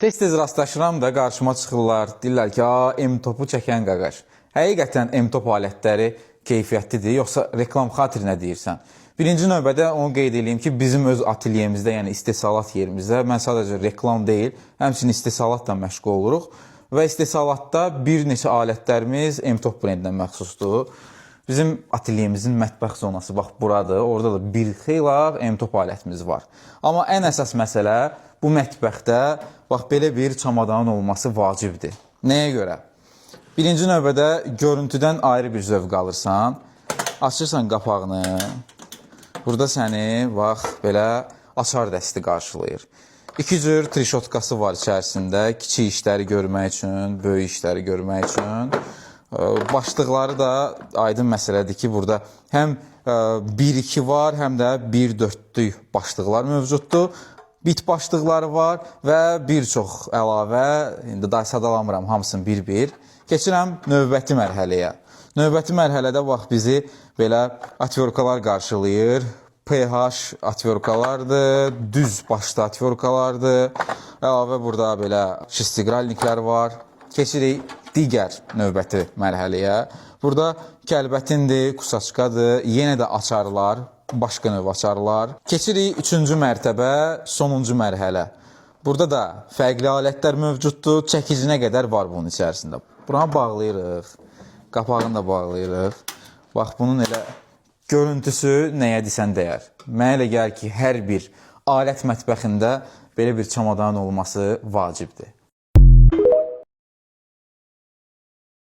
Tez-tez rastlaşıram da qarşıma çıxırlar, deyirlər ki, M-topu çəkən qaqaş. Həqiqətən M-top alətləri keyfiyyətlidir, yoxsa reklam xatirinə deyirsən? Birinci növbədə onu qeyd edeyim ki, bizim öz ateliyemizdə, yəni istehsalat yerimizdə, mən sadəcə reklam deyil, həmçinin istehsalatla məşğul oluruq və istehsalatda bir neçə alətlərimiz M-top brendinə məxsusdur. Bizim ateliyemizin mətbəx zonası bax buradır, orada da bir xeyla M-top alətimiz var. Amma ən əsas məsələ bu mətbəxdə bax belə bir çamadanın olması vacibdir. Nəyə görə? Birinci növbədə görüntüdən ayrı bir zövq alırsan, açırsan qapağını, burada səni bax belə açar dəsti qarşılayır. İki cür trişotkası var içərisində, kiçik işləri görmək üçün, böyük işləri görmək üçün. Başlıqları da aydın məsələdir ki, burada həm 1-2 var, həm də 1-4'lük başlıqlar mövcuddur. Bit başlıqları var və bir çox əlavə, indi daha sadalamıram hamısını bir-bir. Keçirəm növbəti mərhələyə. Növbəti mərhələdə bax bizi belə atverkalar qarşılayır. PH atverkalardır, düz başlı atverkalardır. Əlavə burada belə şistiqralniklər var. Keçirik digər növbəti mərhələyə. Burada kəlbətindir, kusaçkadır, yenə də açarlar, başqa növ açarlar. Keçirik 3-cü mərtəbə, sonuncu mərhələ. Burada da fərqli alətlər mövcuddur, çəkicinə qədər var bunun içərisində. Buranı bağlayırıq, qapağını da bağlayırıq. Bax, bunun elə görüntüsü nəyə desən dəyər. Mənə elə gəlir ki, hər bir alət mətbəxində belə bir çamadanın olması vacibdir.